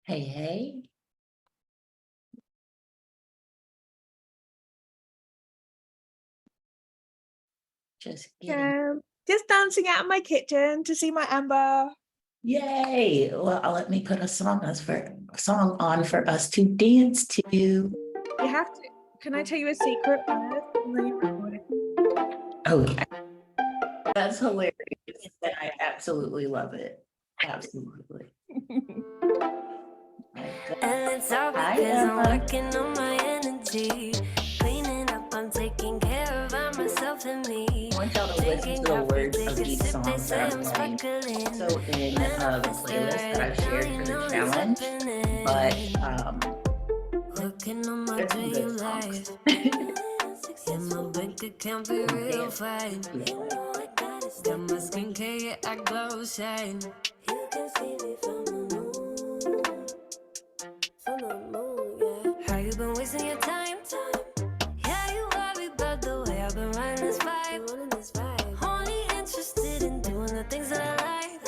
Hey, hey. Just getting, Just dancing out of my kitchen to see my Amber. yay. Well, let me put a song on for us to dance to. You have to. Can I tell you a secret first? And then you record it. Oh, that's hilarious. I absolutely love it. Absolutely. And it's all Hi, because I'm Emma. working on my energy. Cleaning up, I'm taking care of myself and me. I want y'all to listen to the words of these songs that I'm playing. So in the playlist that I've shared for the challenge, but working on my there's some dream good life. songs. And my bank account be real fine. Got my skincare, yeah, I glow shine. You can see me from the moon. From the moon, yeah. How you been wasting your time? Yeah, you worry about the way I've been running this vibe. Only interested in doing the things that I like.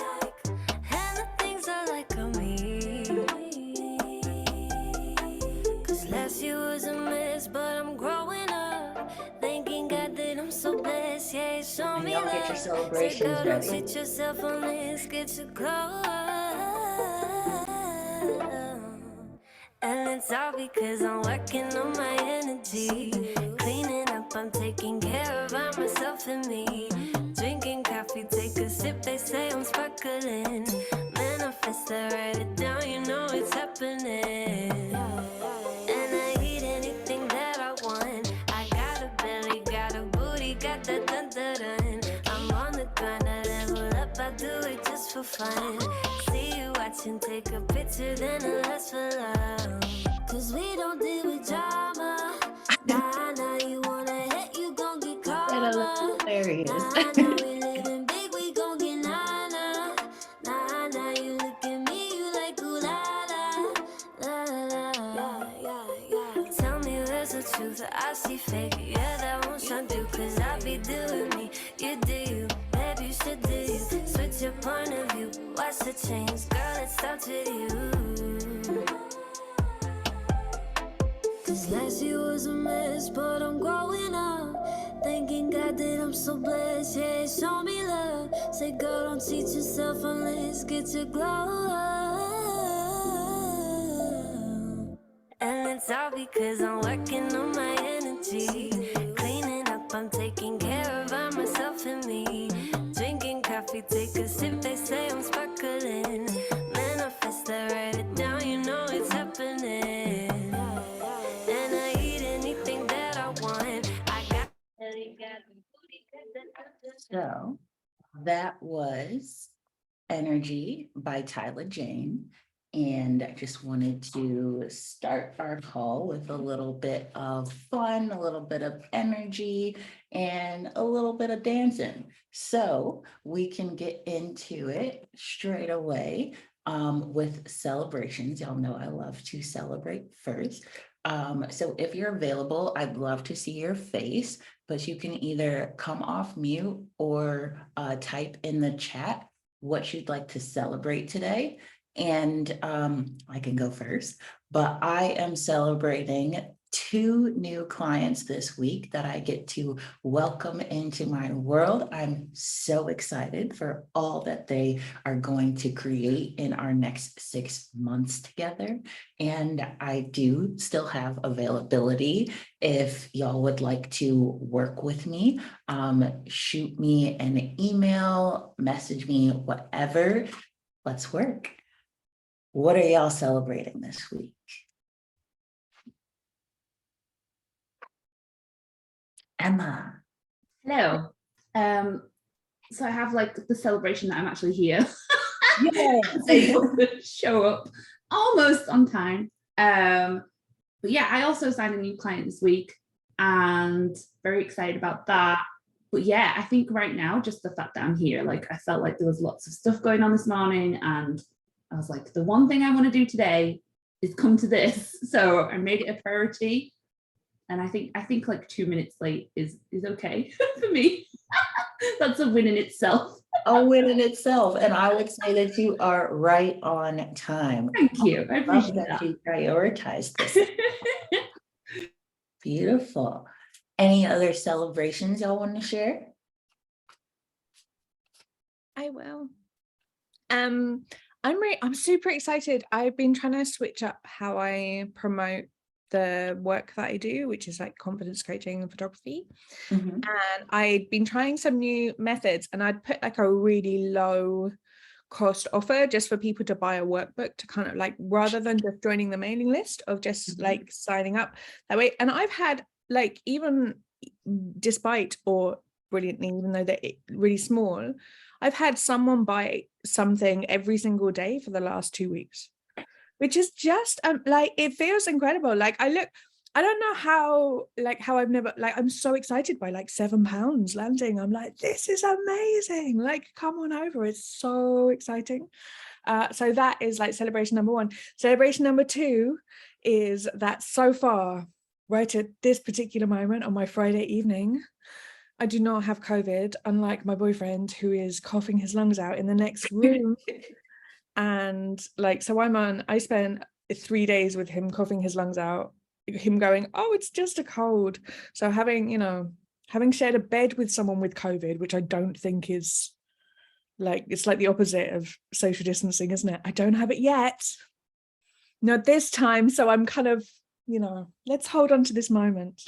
And the things I like on me. Cause last year was a mess, but I'm growing up. Thanking God that I'm so blessed. Yeah, show me y'all get your love. celebrations Say, girl, ready. don't sit yourself on this, get your glow up. And it's all because I'm working on my energy. Cleaning up, I'm taking care of myself and me. Drinking coffee, take a sip, they say I'm sparkling. Manifest, I write it down, you know it's happening. And I eat anything that I want. I got a belly, got a booty, got that dun dun dun. I'm on the grind, I level up, I do it just for fun. See you watching, take a picture, then it lasts for love. Cause we don't deal with drama. Nah, you wanna hit, you gon' get karma. Hilarious. Nah, we living big, we gon' get nana. Nah, you look at me, you like ooh la la, la la. Yeah. Tell me where's the truth, I see fake. Yeah, that won't shine through, cause I be doing me. You do you, baby, you should do you. Switch your point of view, watch the change. Girl, it starts with you. Cause last year was a mess, but I'm growing up. Thanking God that I'm so blessed, yeah, show me love. Say, girl, don't cheat yourself unless get your glow up. And it's all because I'm working on my energy. Cleaning up, I'm taking care of myself and me. Drinking coffee, take a sip, they say I'm sparkling. Manifest, I write it down, you know it's happening. And I eat anything that I want. I got. So that was Energy by Tyler Jane. And I just wanted to start our call with a little bit of fun, a little bit of energy, and a little bit of dancing. So we can get into it straight away with celebrations. Y'all know I love to celebrate first. So if you're available, I'd love to see your face, but you can either come off mute or type in the chat what you'd like to celebrate today. And I can go first, but I am celebrating 2 new clients this week that I get to welcome into my world. I'm so excited for all that they are going to create in our next 6 months together. And I do still have availability if y'all would like to work with me. Shoot me an email, message me, whatever. Let's work. What are y'all celebrating this week? Emma. Hello. So I have like the celebration that I'm actually here. Yes. Able to show up almost on time. But yeah, I also signed a new client this week and very excited about that. But yeah, I think right now, just the fact that I'm here, like I felt like there was lots of stuff going on this morning and I was like, the one thing I want to do today is come to this. So I made it a priority. And I think like 2 minutes late is okay for me. That's a win in itself. a win in itself. And I would say that you are right on time. Thank you. I Love appreciate that that. you prioritized this. Beautiful. Any other celebrations y'all want to share? I will. I'm super excited. I've been trying to switch up how I promote the work that I do, which is like confidence coaching and photography. Mhm. And I'd been trying some new methods, and I'd put like a really low cost offer just for people to buy a workbook to kind of like, rather than just joining the mailing list, of just Mhm. like signing up that way. And I've had like, even despite or brilliantly, even though they're really small, I've had someone buy something every single day for the last 2 weeks, which is just like, it feels incredible. Like I don't know how I've never, like, I'm so excited by like £7 landing. I'm like, this is amazing. Like, come on over. It's so exciting. So that is like celebration number one. Celebration number two is that so far, right at this particular moment on my Friday evening, I do not have COVID, unlike my boyfriend who is coughing his lungs out in the next room. And like, so I spent 3 days with him coughing his lungs out, him going, oh, it's just a cold. So having shared a bed with someone with COVID, which I don't think is like, it's like the opposite of social distancing, isn't it? I don't have it yet. Not this time. So I'm kind of, let's hold on to this moment.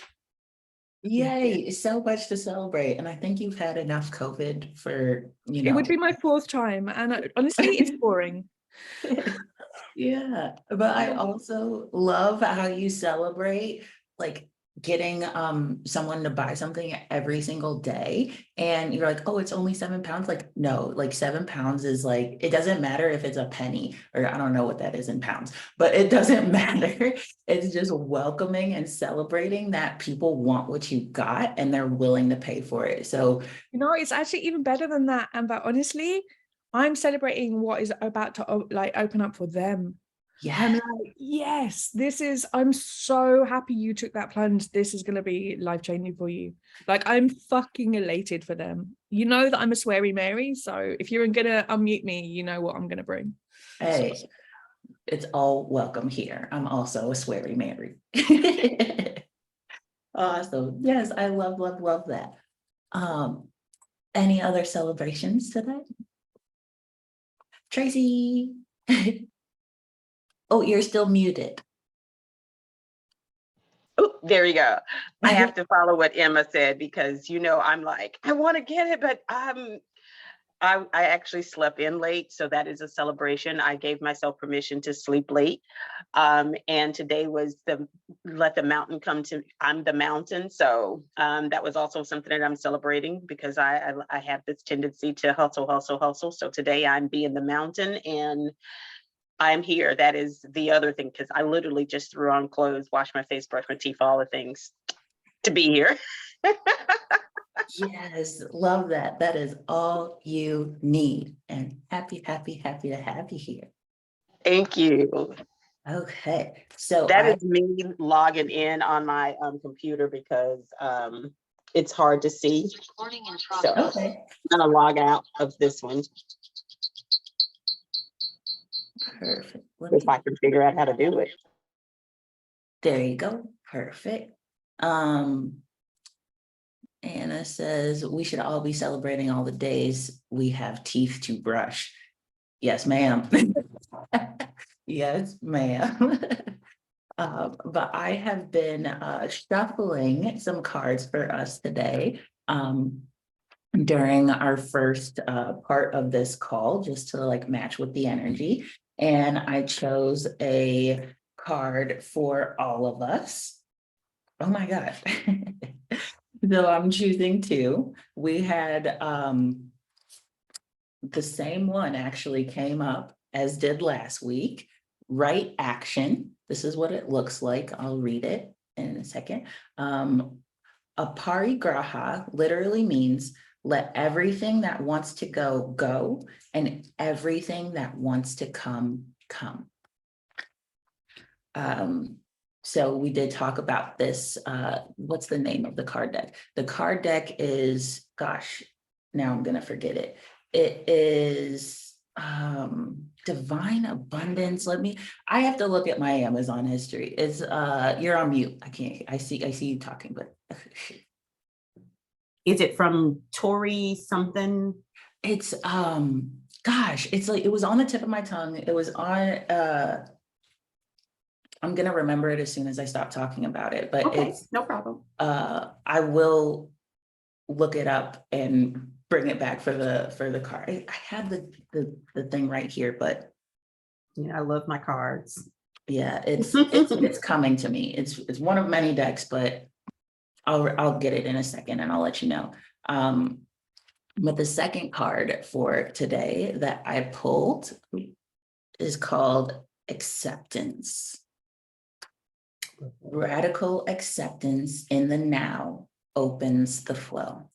Yay, so much to celebrate. And I think you've had enough COVID for, It would be my 4th time. And honestly, it's boring. Yeah, but I also love how you celebrate like getting someone to buy something every single day, and you're like, oh, it's only £7. Like, no, like £7 is like, it doesn't matter if it's a penny, or I don't know what that is in pounds, but it doesn't matter. It's just welcoming and celebrating that people want what you got and they're willing to pay for it. So it's actually even better than that. And but honestly, I'm celebrating what is about to like open up for them. I'm yeah, like, yes, I'm so happy you took that plunge. This is going to be life-changing for you. Like, I'm fucking elated for them. You know that I'm a sweary Mary. So if you're going to unmute me, you know what I'm going to bring. hey, it's all welcome here. I'm also a sweary Mary. Awesome. Yes, I love that. Any other celebrations today? Tracy. Oh, you're still muted. Oh, there you go. I have to follow what Emma said because I'm like, I want to get it, but I actually slept in late, so that is a celebration. I gave myself permission to sleep late, and today was let the mountain come to. I'm the mountain, so that was also something that I'm celebrating because I have this tendency to hustle. So today I'm being the mountain and I'm here. That is the other thing, because I literally just threw on clothes, washed my face, brushed my teeth, all the things to be here. Yes, love that. That is all you need. And happy to have you here. Thank you. Okay, so That is me logging in on my computer because it's hard to see. So okay. I'm gonna log out of this one. Perfect. If I can figure out how to do it. There you go. Perfect. Anna says we should all be celebrating all the days we have teeth to brush. Yes, ma'am. Yes, ma'am. But I have been shuffling some cards for us today during our first part of this call, just to like match with the energy. And I chose a card for all of us. Oh my God. So I'm choosing two. We had the same one actually came up as did last week. Right action. This is what it looks like. I'll read it in a second. Aparigraha literally means let everything that wants to go, go, and everything that wants to come, come. So we did talk about this. What's the name of the card deck? The card deck is, gosh, now I'm going to forget it. it is divine abundance. I have to look at my Amazon history. It's you're on mute. I see you talking, but Is it from Tori something? it's gosh, it's like it was on the tip of my tongue. It was on I'm gonna remember it as soon as I stop talking about it, but Okay, it's no problem. I will look it up and bring it back for the card. I had the thing right here, but Yeah, I love my cards. yeah, it's coming to me. It's one of many decks, but I'll get it in a second and I'll let you know. But the second card for today that I pulled is called Acceptance. Radical acceptance in the now opens the flow.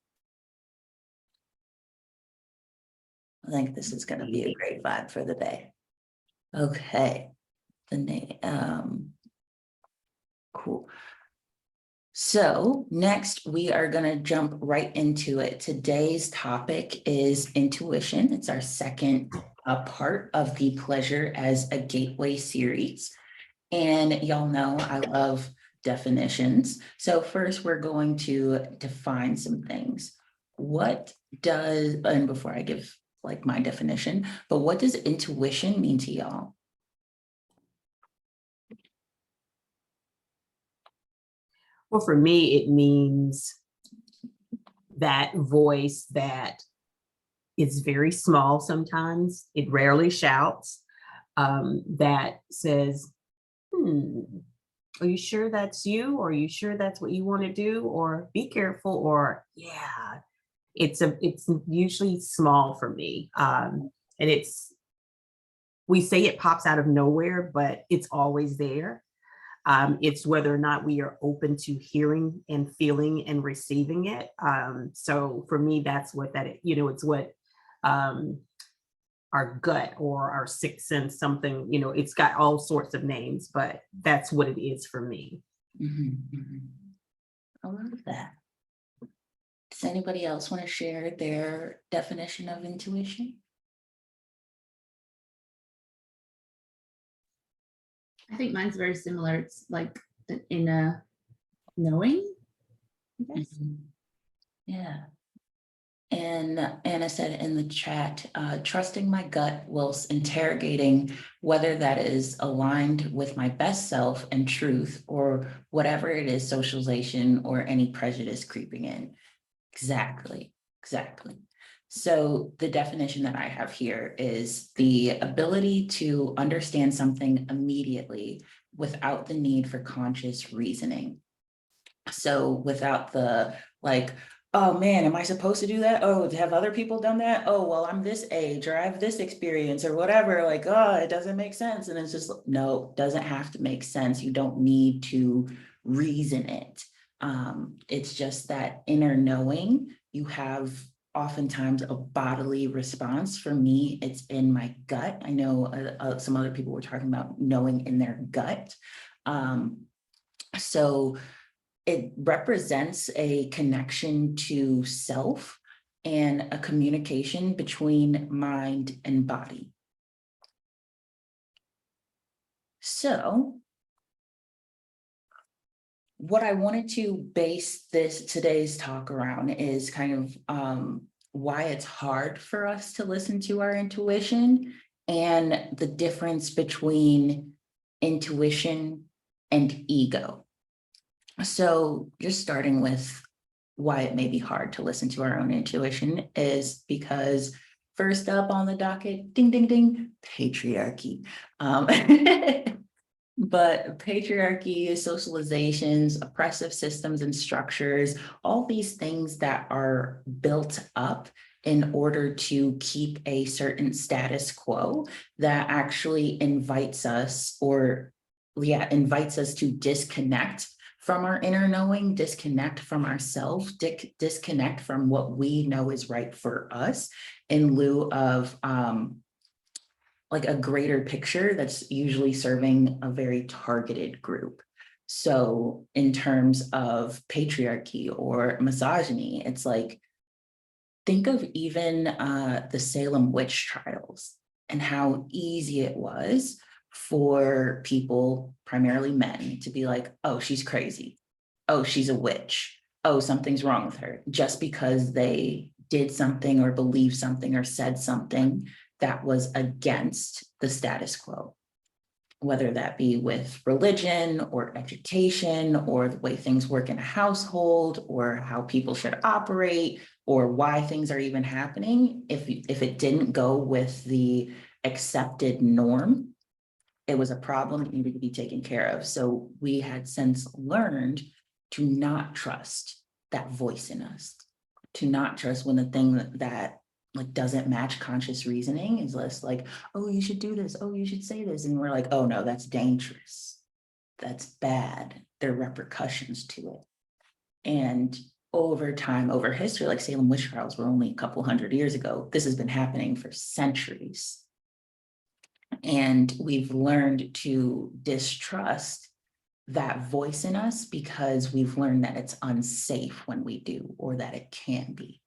I think this is going to be a great vibe for the day. Okay. The name, cool. So next we are going to jump right into it. Today's topic is intuition. It's our second part of the Pleasure as a Gateway series. And y'all know I love definitions. So first we're going to define some things. And before I give like my definition, but what does intuition mean to y'all? Well, for me, it means that voice that is very small sometimes. It rarely shouts, that says, are you sure that's you? Or are you sure that's what you want to do? Or be careful, or yeah. It's usually small for me. And we say it pops out of nowhere, but it's always there. It's whether or not we are open to hearing and feeling and receiving it. So for me, that's what it's what our gut or our sixth sense, something, it's got all sorts of names, but that's what it is for me. I love that. Does anybody else want to share their definition of intuition? I think mine's very similar. It's like an inner knowing, I guess. Yeah. And Anna said in the chat, trusting my gut whilst interrogating whether that is aligned with my best self and truth, or whatever it is, socialization or any prejudice creeping in. Exactly. So the definition that I have here is the ability to understand something immediately without the need for conscious reasoning. So without the like, oh man, am I supposed to do that? Oh, have other people done that? Oh, well, I'm this age or I have this experience or whatever. Like, oh, it doesn't make sense. And it's just, no, doesn't have to make sense. You don't need to reason it. It's just that inner knowing. You have oftentimes a bodily response. For me, it's in my gut. I know some other people were talking about knowing in their gut. So it represents a connection to self and a communication between mind and body. So what I wanted to base today's talk around is kind of why it's hard for us to listen to our intuition and the difference between intuition and ego. So just starting with why it may be hard to listen to our own intuition is because first up on the docket, ding, ding, ding, patriarchy. But patriarchy, socializations, oppressive systems and structures, all these things that are built up in order to keep a certain status quo that actually invites us to disconnect from our inner knowing, disconnect from ourselves, disconnect from what we know is right for us in lieu of like a greater picture that's usually serving a very targeted group. So in terms of patriarchy or misogyny, it's like think of even the Salem witch trials and how easy it was for people, primarily men, to be like, oh, she's crazy. Oh, she's a witch. Oh, something's wrong with her, just because they did something or believed something or said something that was against the status quo, whether that be with religion or education or the way things work in a household or how people should operate or why things are even happening. If it didn't go with the accepted norm, it was a problem that needed to be taken care of. So we had since learned to not trust that voice in us, to not trust when the thing that like doesn't match conscious reasoning is less like, oh, you should do this. Oh, you should say this. And we're like, oh no, that's dangerous. That's bad. There are repercussions to it. And over time, over history, like Salem witch trials were only a couple hundred years ago. This has been happening for centuries. And we've learned to distrust that voice in us because we've learned that it's unsafe when we do, or that it can be.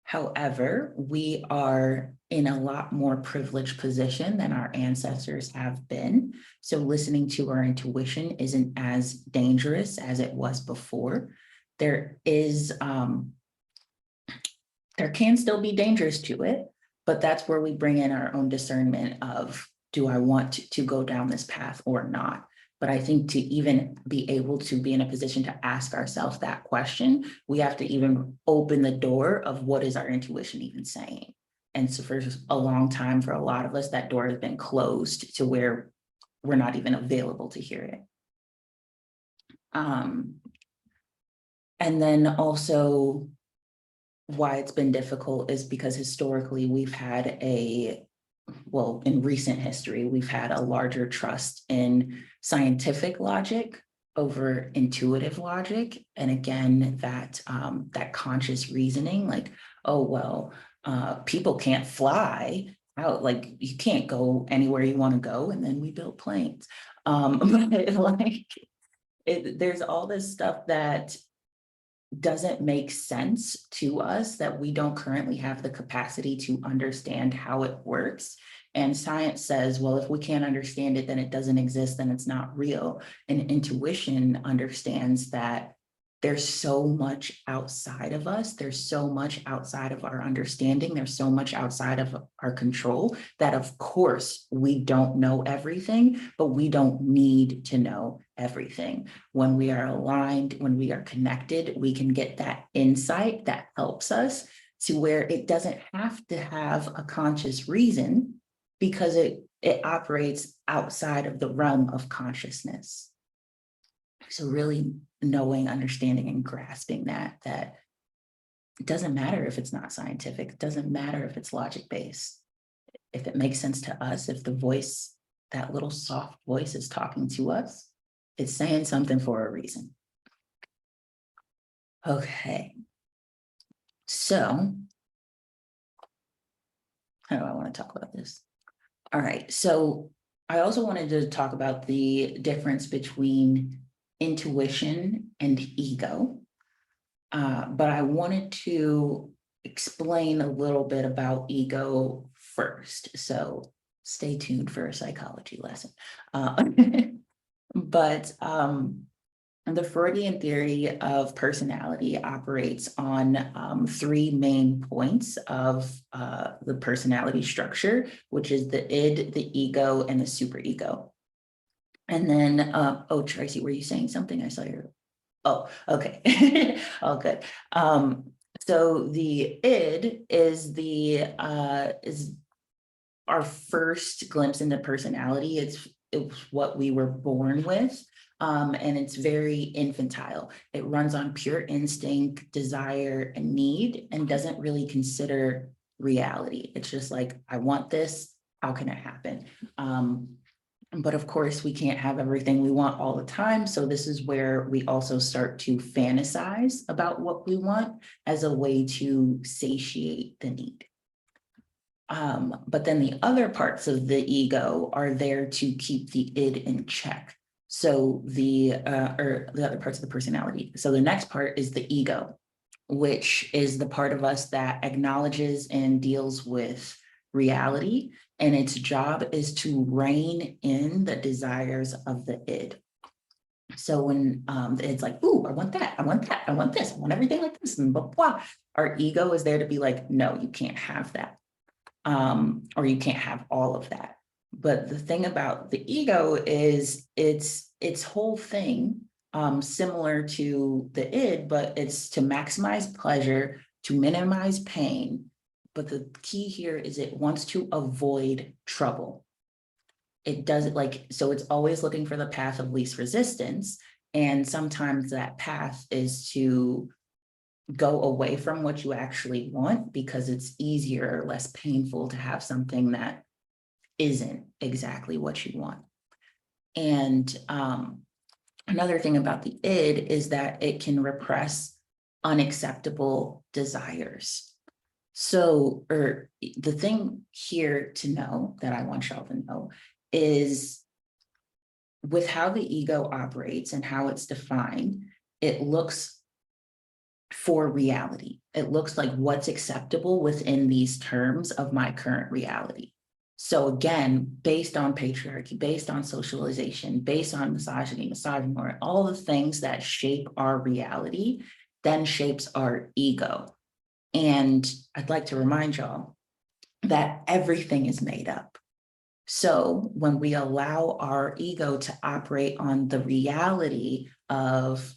However, we are in a lot more privileged position than our ancestors have been. So listening to our intuition isn't as dangerous as it was before. There can still be dangers to it, but that's where we bring in our own discernment of, do I want to go down this path or not? But I think to even be able to be in a position to ask ourselves that question, we have to even open the door of what is our intuition even saying. And so for a long time, for a lot of us, that door has been closed to where we're not even available to hear it. And then also why it's been difficult is because historically we've had in recent history, we've had a larger trust in scientific logic over intuitive logic. And again, that conscious reasoning, like, oh, well, people can't fly out, like you can't go anywhere you want to go. And then we built planes. There's all this stuff that doesn't make sense to us, that we don't currently have the capacity to understand how it works. And science says, well, if we can't understand it, then it doesn't exist, then it's not real. And intuition understands that there's so much outside of us, there's so much outside of our understanding, there's so much outside of our control, that of course we don't know everything, but we don't need to know everything. When we are aligned, when we are connected, we can get that insight that helps us to where it doesn't have to have a conscious reason, because it operates outside of the realm of consciousness. So really knowing, understanding, and grasping that it doesn't matter if it's not scientific, it doesn't matter if it's logic-based. If it makes sense to us, if the voice, that little soft voice is talking to us, it's saying something for a reason. Okay. So how do I want to talk about this? All right. So I also wanted to talk about the difference between intuition and ego. But I wanted to explain a little bit about ego first. So stay tuned for a psychology lesson. But the Freudian theory of personality operates on three main points of the personality structure, which is the id, the ego, and the superego. And then, oh, Tracy, were you saying something? I saw your, oh, okay. All good. So the id is is our first glimpse into personality. It's what we were born with. And it's very infantile. It runs on pure instinct, desire, and need, and doesn't really consider reality. It's just like, I want this, how can it happen? But of course, we can't have everything we want all the time. So this is where we also start to fantasize about what we want as a way to satiate the need. But then the other parts of the ego are there to keep the id in check. So the other parts of the personality. So the next part is the ego. which is the part of us that acknowledges and deals with reality. And its job is to rein in the desires of the id. So when it's like, ooh, I want that, I want that, I want this, I want everything like this, and blah, blah, blah. Our ego is there to be like, no, you can't have that. Or you can't have all of that. But the thing about the ego is its whole thing, similar to the id, but it's to maximize pleasure, to minimize pain. But the key here is it wants to avoid trouble. It does it like, so it's always looking for the path of least resistance. And sometimes that path is to go away from what you actually want because it's easier or less painful to have something that isn't exactly what you want. And another thing about the id is that it can repress unacceptable desires. So, or the thing here to know that I want y'all to know is with how the ego operates and how it's defined, it looks for reality. It looks like what's acceptable within these terms of my current reality. So again, based on patriarchy, based on socialization, based on misogyny, all the things that shape our reality, then shapes our ego. And I'd like to remind y'all that everything is made up. So when we allow our ego to operate on the reality of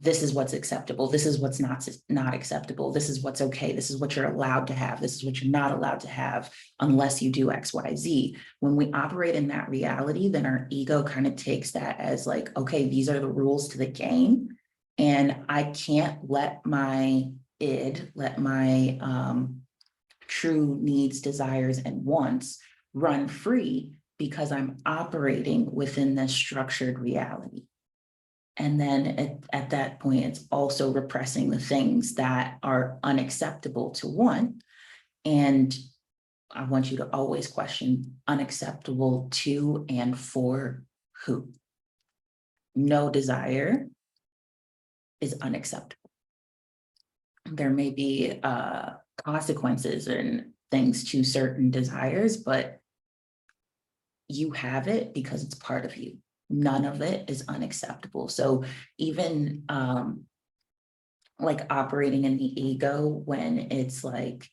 this is what's acceptable, this is what's not acceptable, this is what's okay, this is what you're allowed to have, this is what you're not allowed to have unless you do X, Y, Z. When we operate in that reality, then our ego kind of takes that as like, okay, these are the rules to the game. And I can't let my id, let my true needs, desires, and wants run free because I'm operating within this structured reality. And then at that point, it's also repressing the things that are unacceptable to want. And I want you to always question unacceptable to and for who. No desire is unacceptable. There may be consequences and things to certain desires, but you have it because it's part of you. None of it is unacceptable. So even like operating in the ego when it's like,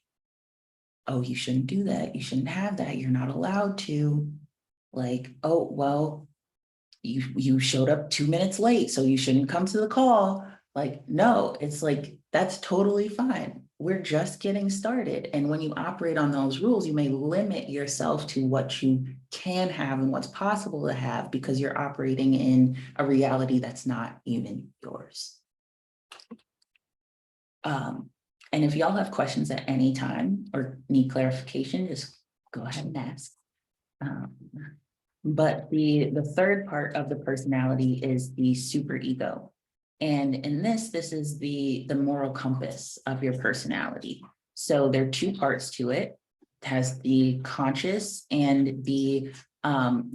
oh, you shouldn't do that, you shouldn't have that, you're not allowed to, like, oh, well, you showed up 2 minutes late, so you shouldn't come to the call. Like, no, it's like, that's totally fine. We're just getting started. And when you operate on those rules, you may limit yourself to what you can have and what's possible to have because you're operating in a reality that's not even yours. And if y'all have questions at any time or need clarification, just go ahead and ask. But the third part of the personality is the superego. And in this is the moral compass of your personality. So there are two parts to it. It has the conscious and the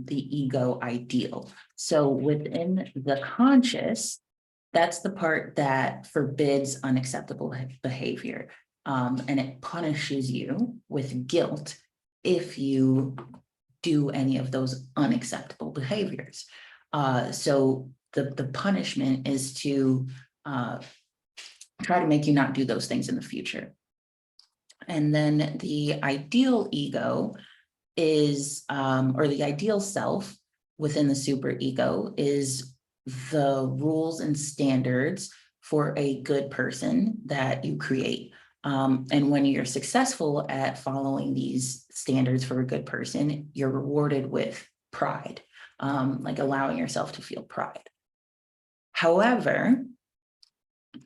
ego ideal. So within the conscious, that's the part that forbids unacceptable behavior. And it punishes you with guilt if you do any of those unacceptable behaviors. So the punishment is to try to make you not do those things in the future. And then the ideal ego is, or the ideal self within the superego is the rules and standards for a good person that you create. And when you're successful at following these standards for a good person, you're rewarded with pride, like allowing yourself to feel pride. However,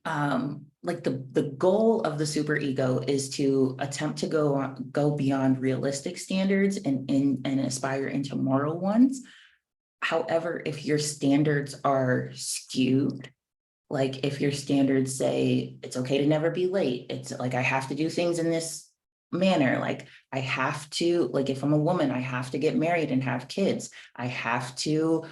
like the goal of the superego is to attempt to go beyond realistic standards and aspire into moral ones. However, if your standards are skewed, like if your standards say it's okay to never be late, it's like I have to do things in this manner, like I have to, like if I'm a woman, I have to get married and have kids, I have to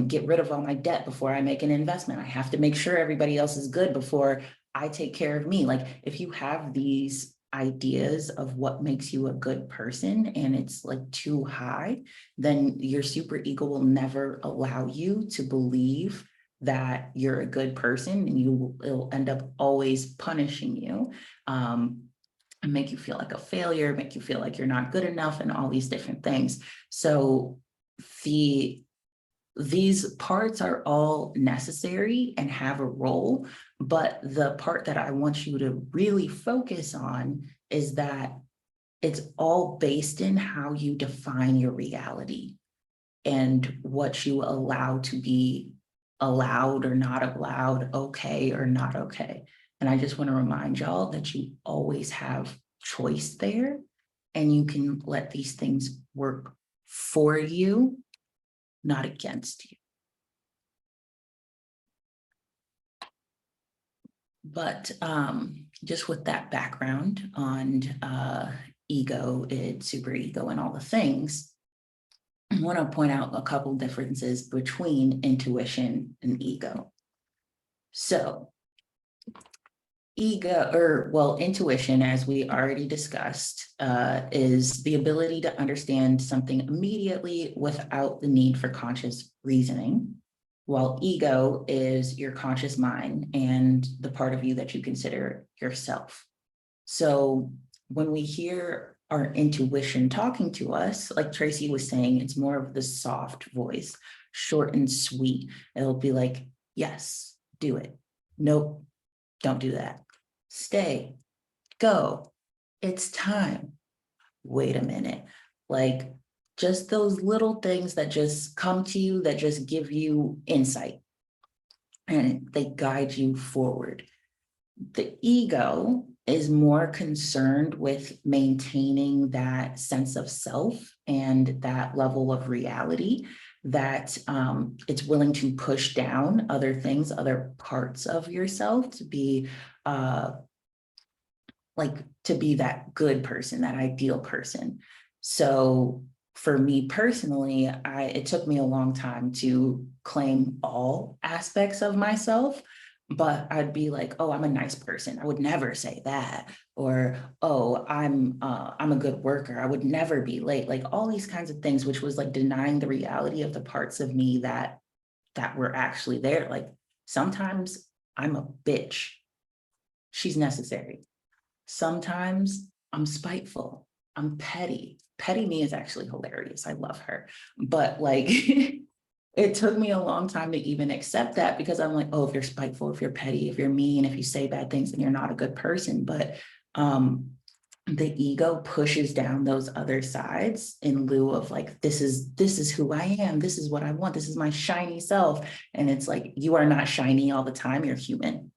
get rid of all my debt before I make an investment, I have to make sure everybody else is good before I take care of me. Like, if you have these ideas of what makes you a good person and it's like too high, then your super ego will never allow you to believe that you're a good person, and it'll end up always punishing you, and make you feel like a failure, make you feel like you're not good enough, and all these different things. So these parts are all necessary and have a role, but the part that I want you to really focus on is that it's all based in how you define your reality and what you allow to be allowed or not allowed, okay or not okay. And I just want to remind y'all that you always have choice there, and you can let these things work for you, not against you. But just with that background on ego, super ego, and all the things, I want to point out a couple differences between intuition and ego. So intuition, as we already discussed, is the ability to understand something immediately without the need for conscious reasoning, while ego is your conscious mind and the part of you that you consider yourself. So when we hear our intuition talking to us, like Tracy was saying, it's more of the soft voice, short and sweet. It'll be like, yes, do it. Nope, don't do that. Stay, go, it's time. Wait a minute. Like, just those little things that just come to you, that just give you insight and they guide you forward. The ego is more concerned with maintaining that sense of self and that level of reality, that it's willing to push down other things, other parts of yourself to be to be that good person, that ideal person. So for me personally, it took me a long time to claim all aspects of myself, but I'd be like, oh, I'm a nice person. I would never say that. Or, oh, I'm a good worker. I would never be late. Like all these kinds of things, which was like denying the reality of the parts of me that were actually there. Like sometimes I'm a bitch. She's necessary. Sometimes I'm spiteful. I'm petty. Petty me is actually hilarious. I love her. But like, it took me a long time to even accept that, because I'm like, oh, if you're spiteful, if you're petty, if you're mean, if you say bad things, then you're not a good person. But the ego pushes down those other sides in lieu of like, this is who I am. This is what I want. This is my shiny self. And it's like, you are not shiny all the time. You're human.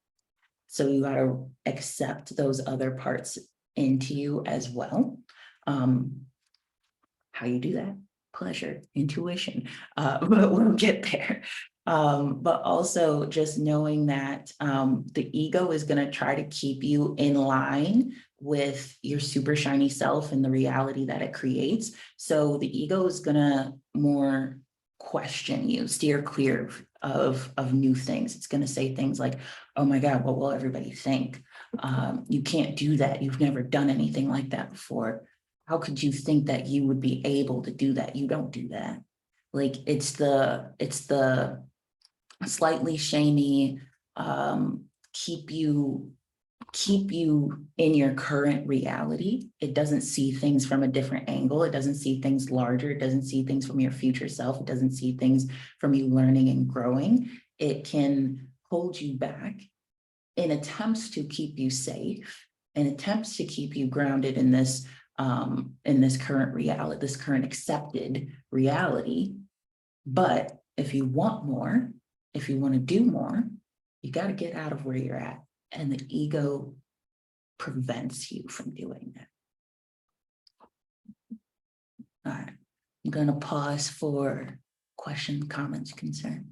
So you got to accept those other parts into you as well. How you do that? Pleasure, intuition, but we'll get there. But also just knowing that the ego is going to try to keep you in line with your super shiny self and the reality that it creates. So the ego is going to more question you, steer clear of new things. It's going to say things like, oh my God, what will everybody think? You can't do that. You've never done anything like that before. How could you think that you would be able to do that? You don't do that. Like it's the slightly shamey, keep you in your current reality. It doesn't see things from a different angle. It doesn't see things larger. It doesn't see things from your future self. It doesn't see things from you learning and growing. It can hold you back in attempts to keep you safe, in attempts to keep you grounded in this current reality, this current accepted reality. But if you want more, if you want to do more, you got to get out of where you're at. And the ego prevents you from doing that. All right, I'm going to pause for questions, comments, concerns.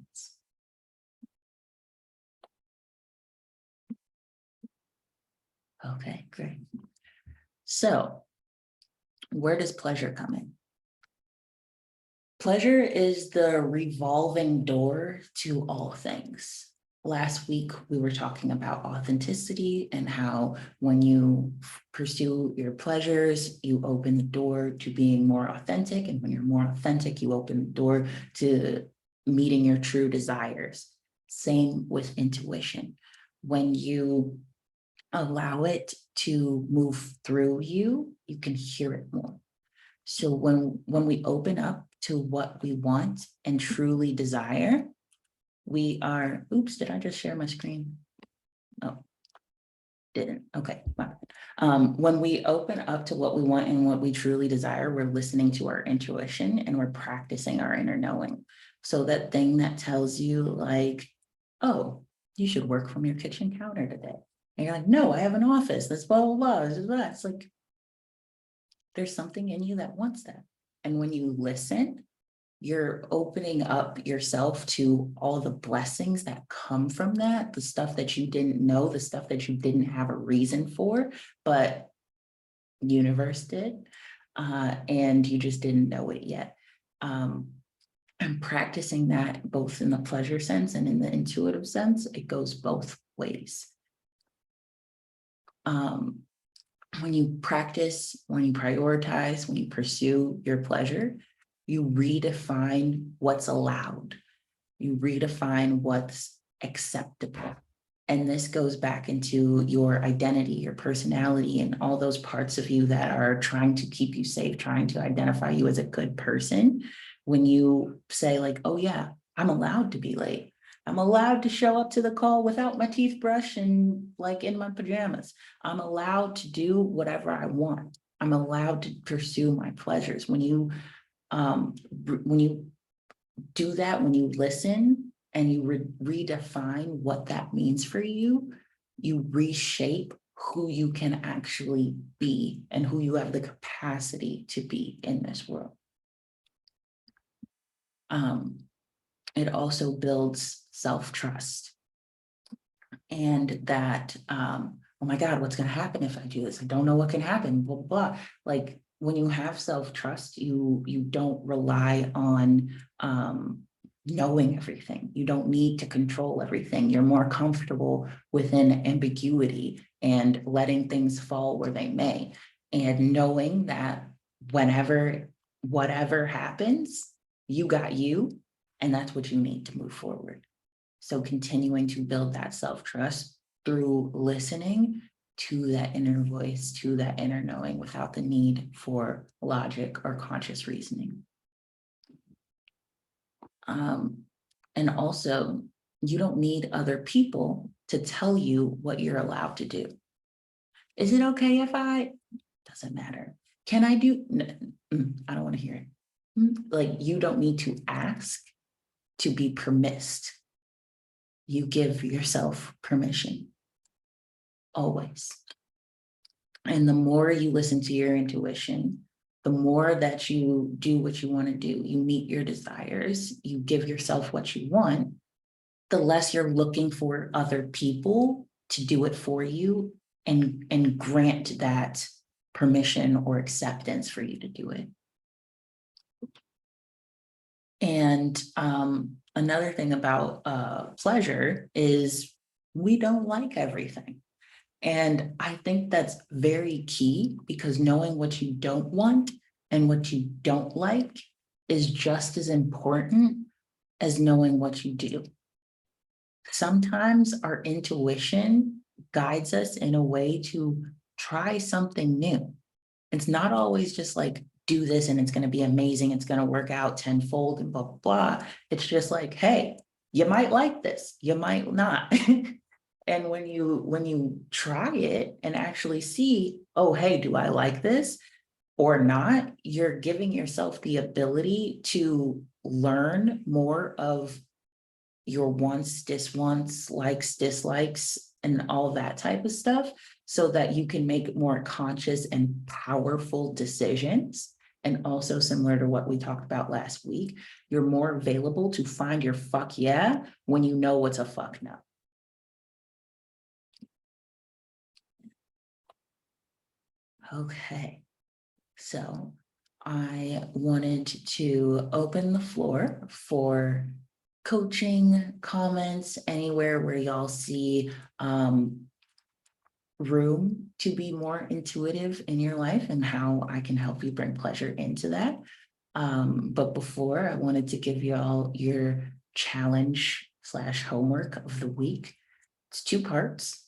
Okay, great. So where does pleasure come in? Pleasure is the revolving door to all things. last week we were talking about authenticity and how when you pursue your pleasures, you open the door to being more authentic. And when you're more authentic, you open the door to meeting your true desires. Same with intuition. When you allow it to move through you, you can hear it more. So when we open up to what we want and truly desire, we are, oops, did I just share my screen? Oh, didn't, okay. Fine. When we open up to what we want and what we truly desire, we're listening to our intuition and we're practicing our inner knowing. So that thing that tells you like, oh, you should work from your kitchen counter today. And you're like, no, I have an office, that's blah, blah, blah, this is blah. It's like, there's something in you that wants that. And when you listen, you're opening up yourself to all the blessings that come from that, the stuff that you didn't know, the stuff that you didn't have a reason for, but universe did, and you just didn't know it yet. And practicing that both in the pleasure sense and in the intuitive sense, it goes both ways. When you practice, when you prioritize, when you pursue your pleasure, you redefine what's allowed. You redefine what's acceptable. And this goes back into your identity, your personality, and all those parts of you that are trying to keep you safe, trying to identify you as a good person. When you say like, oh yeah, I'm allowed to be late. I'm allowed to show up to the call without my teeth brushed and like in my pajamas. I'm allowed to do whatever I want. I'm allowed to pursue my pleasures. When you do that, when you listen and you redefine what that means for you, you reshape who you can actually be and who you have the capacity to be in this world. It also builds self-trust. And that, oh my God, what's going to happen if I do this? I don't know what can happen, blah, blah, blah. Like when you have self-trust, you don't rely on knowing everything. You don't need to control everything. You're more comfortable within ambiguity and letting things fall where they may. And knowing that whatever happens, you got you, and that's what you need to move forward. So continuing to build that self-trust through listening to that inner voice, to that inner knowing without the need for logic or conscious reasoning. And also, you don't need other people to tell you what you're allowed to do. Is it okay if doesn't matter. Can I do, I don't want to hear it. Like you don't need to ask to be permissed. You give yourself permission, always. And the more you listen to your intuition, the more that you do what you want to do, you meet your desires, you give yourself what you want, the less you're looking for other people to do it for you and grant that permission or acceptance for you to do it. And another thing about pleasure is we don't like everything. And I think that's very key because knowing what you don't want and what you don't like is just as important as knowing what you do. Sometimes our intuition guides us in a way to try something new. It's not always just like, do this and it's going to be amazing. It's going to work out tenfold and blah, blah, blah. It's just like, hey, you might like this, you might not. And when you try it and actually see, oh, hey, do I like this or not? You're giving yourself the ability to learn more of your wants, likes, dislikes, and all that type of stuff so that you can make more conscious and powerful decisions. And also similar to what we talked about last week, you're more available to find your fuck yeah when you know what's a fuck no. Okay, so I wanted to open the floor for coaching comments, anywhere where y'all see room to be more intuitive in your life and how I can help you bring pleasure into that. But before, I wanted to give y'all your challenge / homework of the week. It's 2 parts,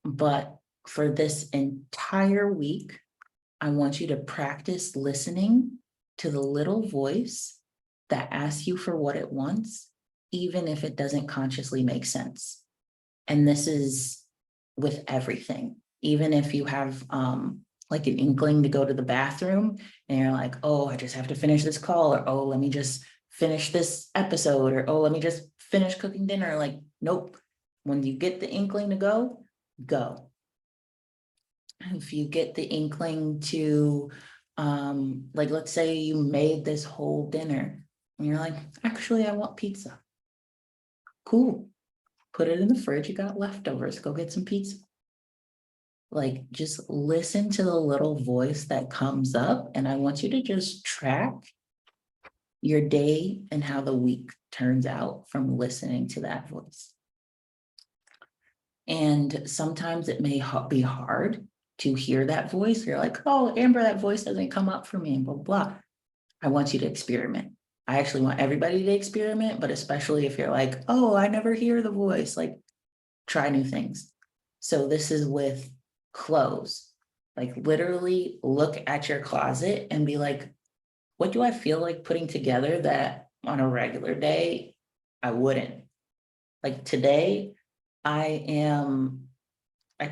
but for this entire week, I want you to practice listening to the little voice that asks you for what it wants, even if it doesn't consciously make sense. And this is with everything. Even if you have like an inkling to go to the bathroom and you're like, oh, I just have to finish this call, or oh, let me just finish this episode, or oh, let me just finish cooking dinner. Like, nope. When you get the inkling to go, go. If you get the inkling to, like, let's say you made this whole dinner and you're like, actually, I want pizza. Cool. Put it in the fridge. You got leftovers. Go get some pizza. Like, just listen to the little voice that comes up. And I want you to just track your day and how the week turns out from listening to that voice. And sometimes it may be hard to hear that voice. You're like, oh, Amber, that voice doesn't come up for me, and blah, blah. I want you to experiment. I actually want everybody to experiment, but especially if you're like, oh, I never hear the voice, like, try new things. So this is with clothes. Like, literally look at your closet and be like, what do I feel like putting together that on a regular day I wouldn't? Like today, I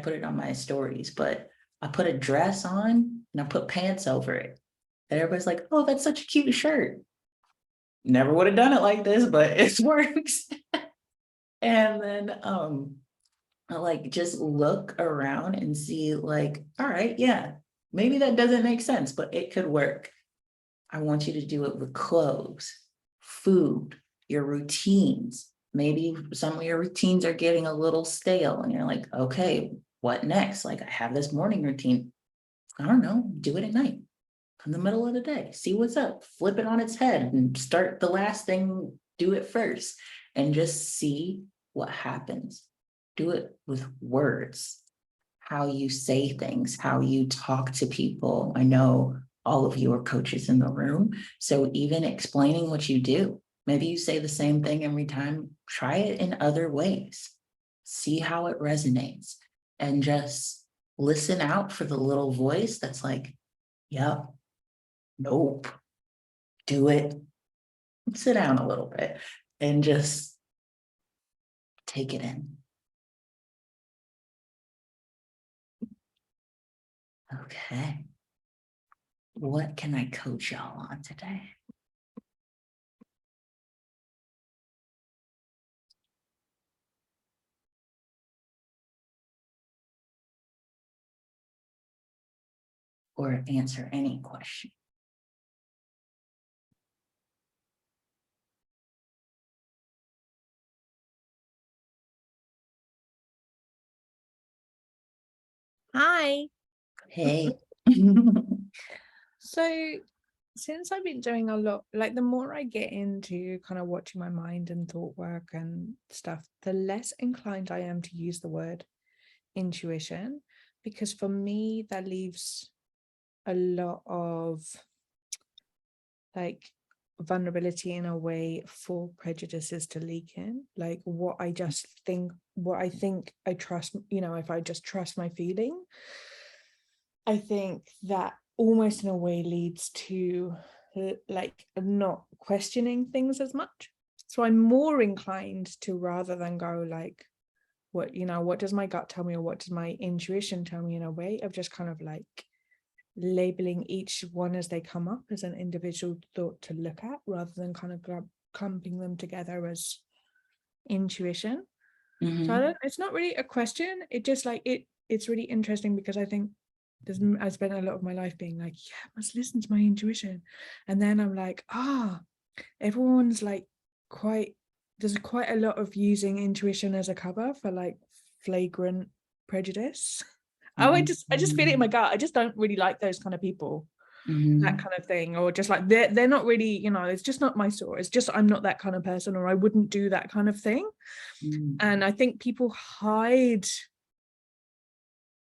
put it on my stories, but I put a dress on and I put pants over it. And everybody's like, oh, that's such a cute shirt. Never would have done it like this, but it works. And then like, just look around and see, like, all right, yeah, maybe that doesn't make sense, but it could work. I want you to do it with clothes, food, your routines. Maybe some of your routines are getting a little stale and you're like, okay, what next? Like, I have this morning routine. I don't know, do it at night, in the middle of the day, see what's up, flip it on its head and start the last thing, do it first, and just see what happens. Do it with words, how you say things, how you talk to people. I know all of you are coaches in the room, so even explaining what you do, maybe you say the same thing every time, try it in other ways, see how it resonates, and just listen out for the little voice that's like, yep, nope, do it. Sit down a little bit and just take it in. Okay. What can I coach y'all on today? Or answer any question. Hi. Hey. So since I've been doing a lot, like the more I get into kind of watching my mind and thought work and stuff, the less inclined I am to use the word intuition, because for me, that leaves a lot of like vulnerability in a way for prejudices to leak in, like what I think I trust, if I just trust my feeling, I think that almost in a way leads to like not questioning things as much. So I'm more inclined to, rather than go like, what does my gut tell me, or what does my intuition tell me, in a way of just kind of like labeling each one as they come up as an individual thought to look at, rather than kind of clumping them together as intuition. So it's not really a question. It just like it's really interesting, because I think I spent a lot of my life being like, yeah, I must listen to my intuition, and then I'm like, everyone's like there's quite a lot of using intuition as a cover for like flagrant prejudice. I just feel it in my gut. I just don't really like those kind of people. that kind of thing, or just like they're not really, you know, it's just not my story, it's just I'm not that kind of person, or I wouldn't do that kind of thing. And I think people hide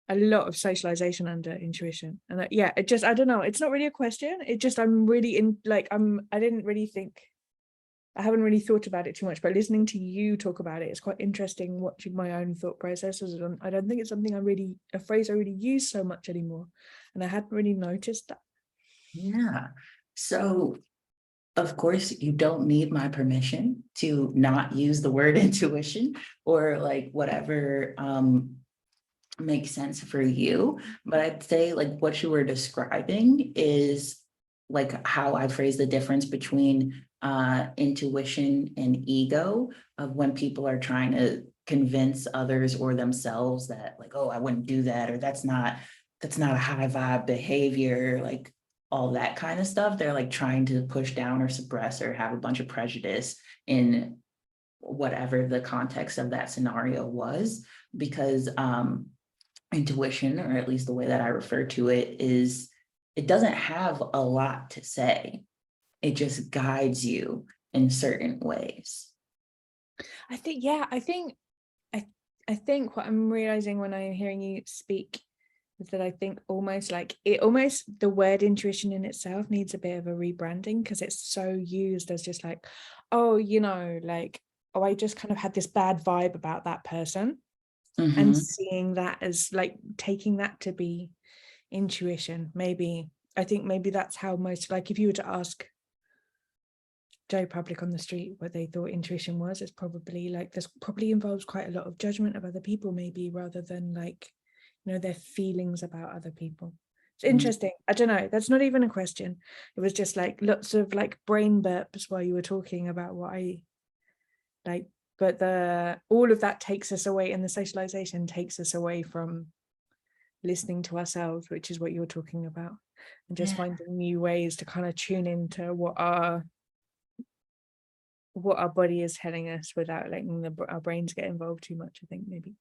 a lot of socialization under intuition, and yeah, it just, I don't know, it's not really a question, it just, I'm really in, like, I didn't really think, I haven't really thought about it too much, but listening to you talk about it, it's quite interesting watching my own thought processes. And I don't think it's something a phrase I really use so much anymore, and I hadn't really noticed that. Yeah. So of course, you don't need my permission to not use the word intuition or like whatever makes sense for you. But I'd say like what you were describing is like how I phrase the difference between intuition and ego, of when people are trying to convince others or themselves that like, oh, I wouldn't do that, or that's not a high vibe behavior, like all that kind of stuff. They're like trying to push down or suppress or have a bunch of prejudice in whatever the context of that scenario was, because intuition, or at least the way that I refer to it, is it doesn't have a lot to say. It just guides you in certain ways. I think, yeah, I think what I'm realizing when I'm hearing you speak is that I think almost the word intuition in itself needs a bit of a rebranding, because it's so used as just like, oh, you know, like, oh, I just kind of had this bad vibe about that person. And seeing that as like, taking that to be intuition, maybe, I think maybe that's how most, like, if you were to ask Joe Public on the street what they thought intuition was, it's probably like, this probably involves quite a lot of judgment of other people, maybe, rather than like, you know, their feelings about other people. It's interesting. I don't know, that's not even a question. It was just like lots of like brain burps while you were talking about what I like. But all of that takes us away, and the socialization takes us away from listening to ourselves, which is what you're talking about, and just finding new ways to kind of tune into what our body is telling us without letting our brains get involved too much, I think, maybe.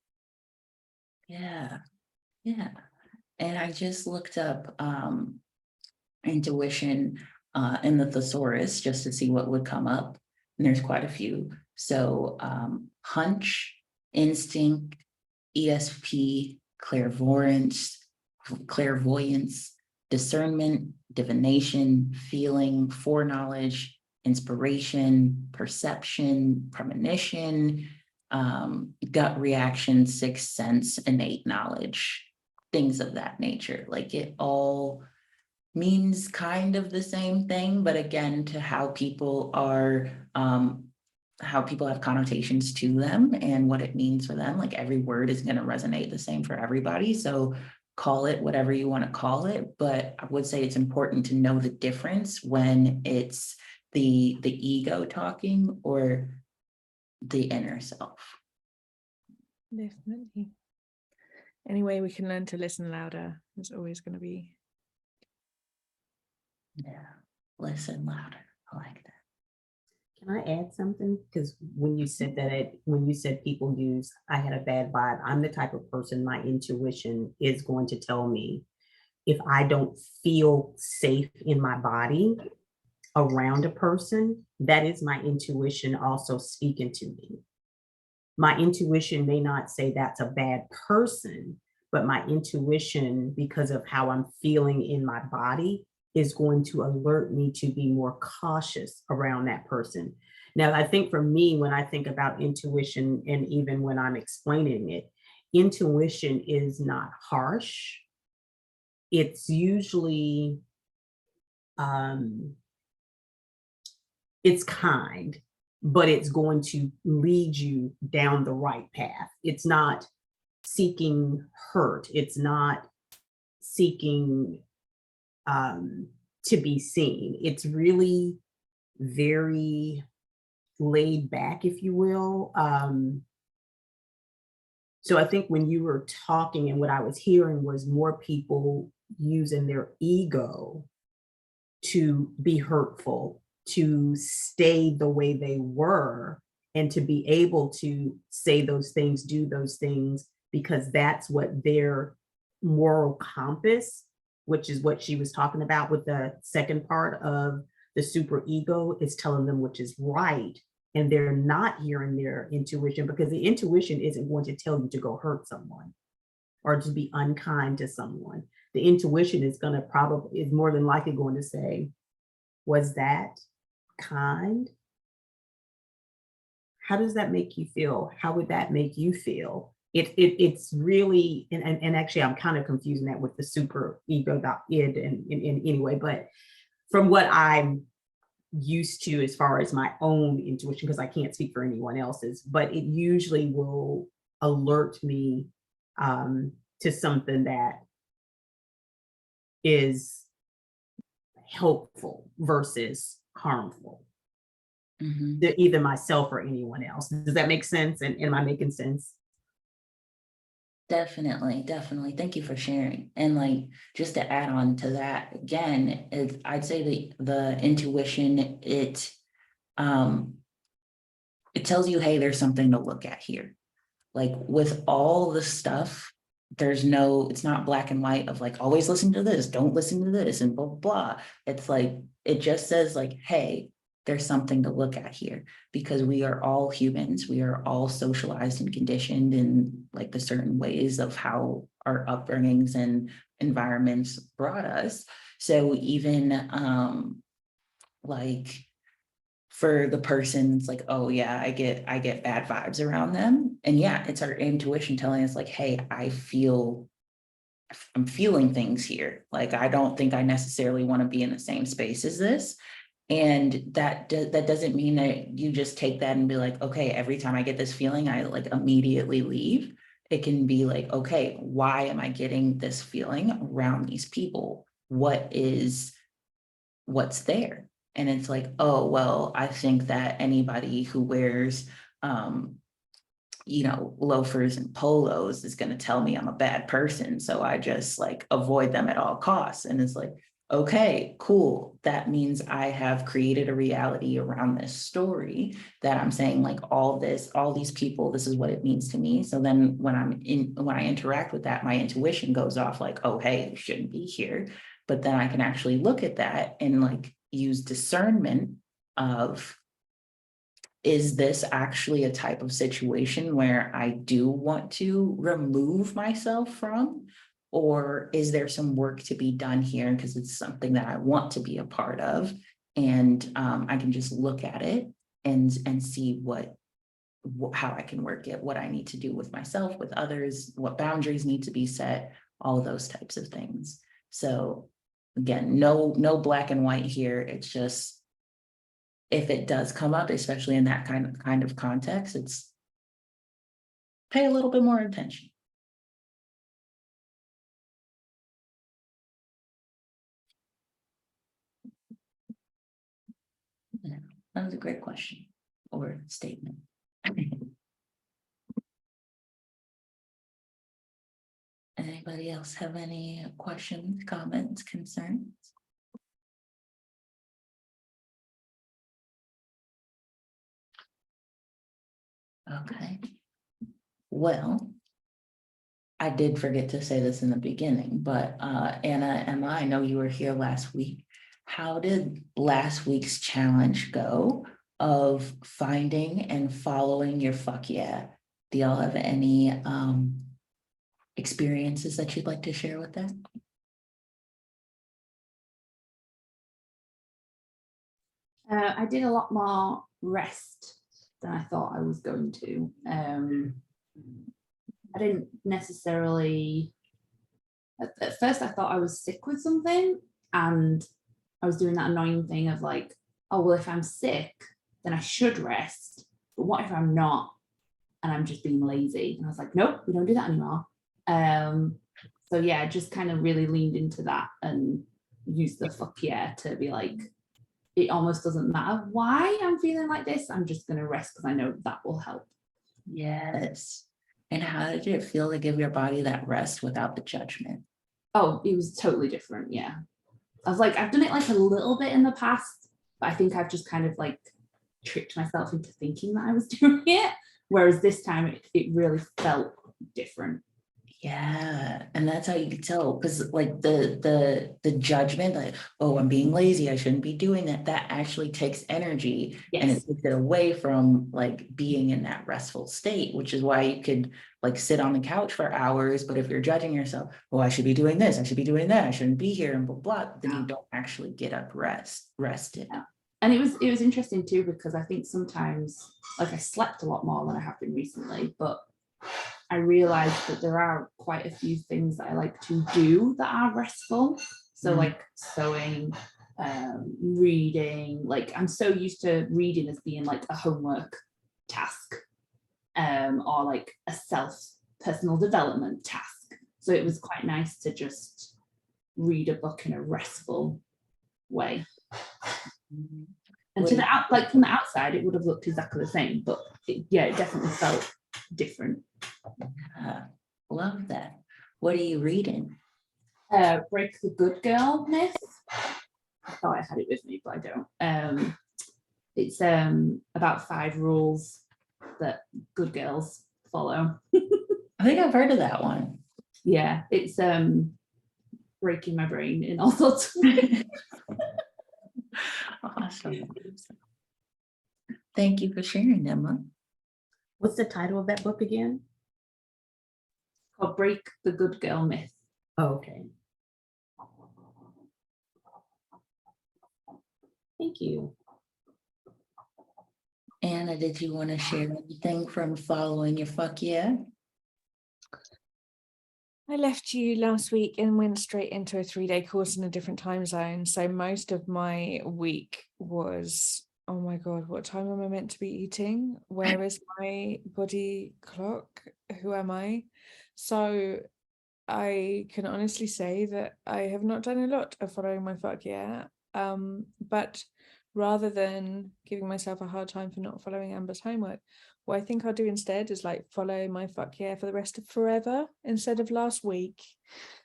Yeah. And I just looked up intuition in the thesaurus just to see what would come up. And there's quite a few. So hunch, instinct, ESP, clairvoyance, discernment, divination, feeling, foreknowledge, inspiration, perception, premonition, gut reaction, sixth sense, innate knowledge, things of that nature. Like it all means kind of the same thing, but again, to how people are, how people have connotations to them and what it means for them. Like every word is going to resonate the same for everybody. So call it whatever you want to call it. But I would say it's important to know the difference when it's the ego talking or the inner self. Definitely. Any way we can learn to listen louder is always going to be. Yeah, listen louder. I like that. Can I add something? Because when you said people use, I had a bad vibe, I'm the type of person, my intuition is going to tell me if I don't feel safe in my body around a person, that is my intuition also speaking to me. My intuition may not say that's a bad person, but my intuition, because of how I'm feeling in my body, is going to alert me to be more cautious around that person. Now, I think for me, when I think about intuition, and even when I'm explaining it, intuition is not harsh. It's usually, it's kind, but it's going to lead you down the right path. It's not seeking hurt. It's not seeking to be seen. It's really very laid back, if you will. So I think when you were talking and what I was hearing was more people using their ego to be hurtful, to stay the way they were, and to be able to say those things, do those things, because that's what their moral compass which is what she was talking about with the second part of the super ego, is telling them which is right. And they're not hearing their intuition, because the intuition isn't going to tell you to go hurt someone or to be unkind to someone. The intuition is going to probably, is more than likely going to say, was that kind? How does that make you feel? How would that make you feel? It's really, and actually I'm kind of confusing that with the super ego.id in anyway, but from what I'm used to as far as my own intuition, because I can't speak for anyone else's, but it usually will alert me to something that is helpful versus harmful Mhm. to either myself or anyone else. Does that make sense? And am I making sense? Definitely, definitely. Thank you for sharing. And like, just to add on to that, again, I'd say the intuition, it tells you, hey, there's something to look at here. Like with all the stuff, it's not black and white of like, always listen to this, don't listen to this, and blah, blah, blah. It's like, it just says like, hey, there's something to look at here, because we are all humans. We are all socialized and conditioned in like the certain ways of how our upbringings and environments brought us. So even like for the person, it's like, oh yeah, I get bad vibes around them. And yeah, it's our intuition telling us like, hey, I'm feeling things here. Like, I don't think I necessarily want to be in the same space as this. And that doesn't mean that you just take that and be like, okay, every time I get this feeling, I like immediately leave. It can be like, okay, why am I getting this feeling around these people? What's there? And it's like, oh, well, I think that anybody who wears, loafers and polos is going to tell me I'm a bad person. So I just like avoid them at all costs. And it's like, okay, cool. That means I have created a reality around this story that I'm saying like all these people, this is what it means to me. So then when I interact with that, my intuition goes off like, oh, hey, you shouldn't be here. But then I can actually look at that and like use discernment of, is this actually a type of situation where I do want to remove myself from? Or is there some work to be done here because it's something that I want to be a part of? And I can just look at it and see how I can work it, what I need to do with myself, with others, what boundaries need to be set, all those types of things. So again, no black and white here. It's just, if it does come up, especially in that kind of context, it's pay a little bit more attention. Yeah, that was a great question or statement. Anybody else have any questions, comments, concerns? Okay. Well, I did forget to say this in the beginning, but Anna, Emma, I know you were here last week. How did last week's challenge go of finding and following your fuck yeah? Do y'all have any experiences that you'd like to share with that? I did a lot more rest than I thought I was going to. I didn't necessarily, at first I thought I was sick with something, and I was doing that annoying thing of like, oh, well, if I'm sick, then I should rest. But what if I'm not and I'm just being lazy? And I was like, nope, we don't do that anymore. So yeah, just kind of really leaned into that and used the fuck yeah to be like, it almost doesn't matter why I'm feeling like this. I'm just going to rest because I know that will help. Yes. And how did it feel to give your body that rest without the judgment? Oh, it was totally different. Yeah. I was like, I've done it like a little bit in the past, but I think I've just kind of like tricked myself into thinking that I was doing it. Whereas this time it really felt different. Yeah, and that's how you can tell, because like the judgment, like, oh, I'm being lazy, I shouldn't be doing that, that actually takes energy and Yes. it takes it away from like being in that restful state, which is why you could like sit on the couch for hours, but if you're judging yourself, oh, I should be doing this, I should be doing that, I shouldn't be here and blah, blah, then you don't actually get up rested. Yeah. And it was interesting too, because I think sometimes, like, I slept a lot more than I have been recently, but I realized that there are quite a few things that I like to do that are restful. So like sewing, reading, like I'm so used to reading as being like a homework task, or like a personal development task. So it was quite nice to just read a book in a restful way. And to the like from the outside, it would have looked exactly the same, but it definitely felt different. Love that. What are you reading? Break the Good Girl Myth. I thought I had it with me, but I don't. It's about 5 rules that good girls follow. I think I've heard of that one. Yeah, it's breaking my brain in all sorts of ways. Awesome. Thank you for sharing, Emma. What's the title of that book again? Called Break the Good Girl Myth. Oh, okay. Thank you. Anna, did you want to share anything from following your fuck yeah? I left you last week and went straight into a 3-day course in a different time zone. So most of my week was, oh my God, what time am I meant to be eating? Where is my body clock? Who am I? So I can honestly say that I have not done a lot of following my fuck yeah. But rather than giving myself a hard time for not following Amber's homework, what I think I'll do instead is like follow my fuck yeah for the rest of forever instead of last week.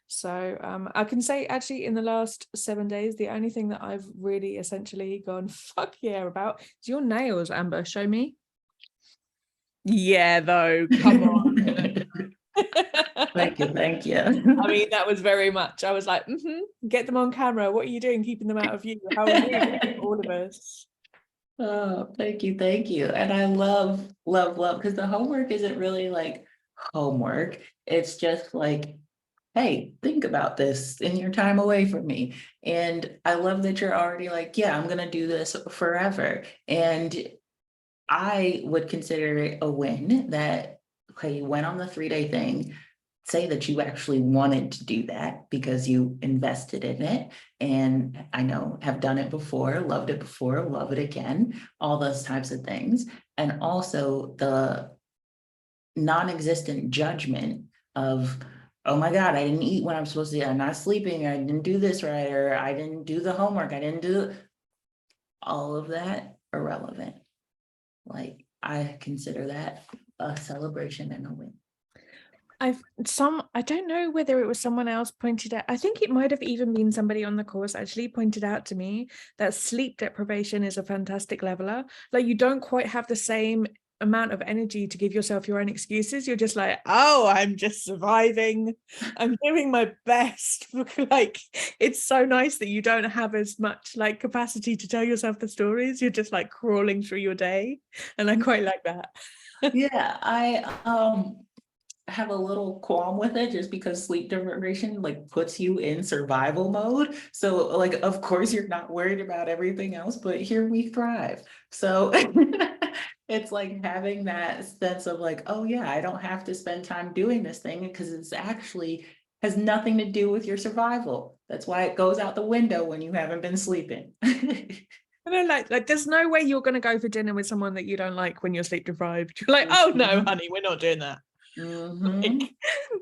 So I can say actually in the last 7 days, the only thing that I've really essentially gone fuck yeah about is your nails, Amber. Show me. Yeah, though, come on. Thank you, thank you. I mean, that was very much. I was like, get them on camera. What are you doing keeping them out of view? How are you? All of us. Oh, thank you, thank you. And I love, because the homework isn't really like homework. It's just like, hey, think about this in your time away from me. And I love that you're already like, yeah, I'm gonna do this forever. And I would consider it a win that, okay, you went on the 3-day thing. Say that you actually wanted to do that because you invested in it. And I know have done it before, loved it before, love it again, all those types of things. And also the non-existent judgment of, oh my God, I didn't eat when I'm supposed to, I'm not sleeping, I didn't do this right, or I didn't do the homework, I didn't do all of that irrelevant. Like, I consider that a celebration and a win. I don't know whether it was someone else pointed out, I think it might have even been somebody on the course actually pointed out to me that sleep deprivation is a fantastic leveler. Like, you don't quite have the same amount of energy to give yourself your own excuses. You're just like, oh, I'm just surviving, I'm doing my best. Like, it's so nice that you don't have as much like capacity to tell yourself the stories. You're just like crawling through your day, and I quite like that. Yeah, I have a little qualm with it just because sleep deprivation like puts you in survival mode. So like, of course you're not worried about everything else, but here we thrive. So it's like having that sense of like, oh yeah, I don't have to spend time doing this thing because it's actually has nothing to do with your survival. That's why it goes out the window when you haven't been sleeping. I don't like there's no way you're going to go for dinner with someone that you don't like when you're sleep deprived. You're like, oh no, honey, we're not doing that. Like,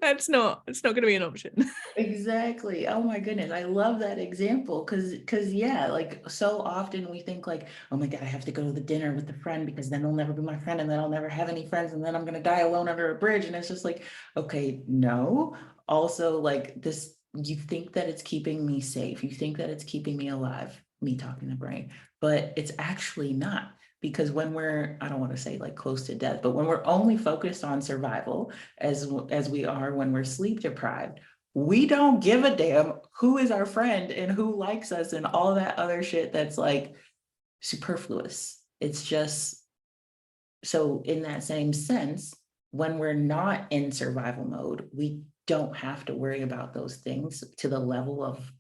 it's not going to be an option. Exactly. Oh my goodness. I love that example because yeah, like so often we think like, oh my God, I have to go to the dinner with the friend because then they'll never be my friend and then I'll never have any friends and then I'm gonna die alone under a bridge. And it's just like, okay, no. Also, like this, you think that it's keeping me safe. You think that it's keeping me alive, me talking the brain, but it's actually not. because when we're, I don't want to say like close to death, but when we're only focused on survival as we are when we're sleep deprived, we don't give a damn who is our friend and who likes us and all that other shit that's like superfluous. It's just, so in that same sense, when we're not in survival mode, we don't have to worry about those things to the level of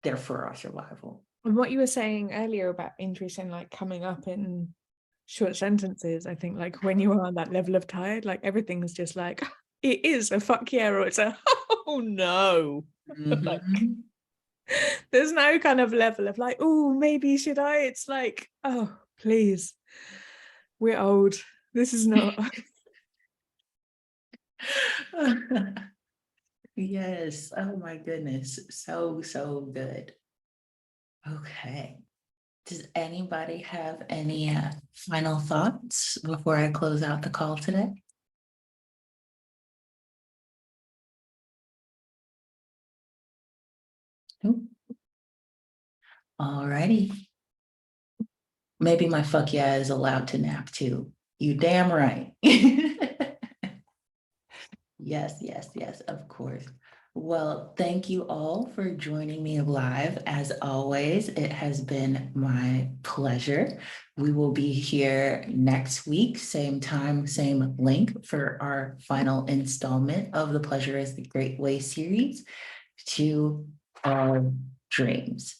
they're for our survival. And what you were saying earlier about intuition, like coming up in short sentences, I think like when you are on that level of tired, like everything's just like, it is a fuck yeah, or it's a, oh no. Like, Mhm. there's no kind of level of like, oh, maybe should I? It's like, oh, please. We're old. This is not. Yes, oh my goodness, so good. Okay. Does anybody have any final thoughts before I close out the call today? Nope. All righty. Maybe my fuck yeah is allowed to nap too. You damn right. Yes, of course. Well, thank you all for joining me live. As always, it has been my pleasure. We will be here next week, same time, same link for our final installment of the Pleasure is the Great Way series, To Our Dreams.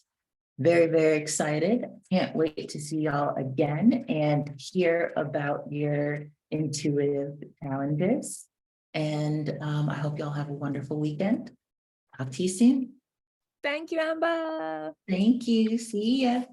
Very excited. Can't wait to see y'all again and hear about your intuitive challenges. And I hope y'all have a wonderful weekend. Talk to you soon. Thank you, Amber. Thank you. See ya.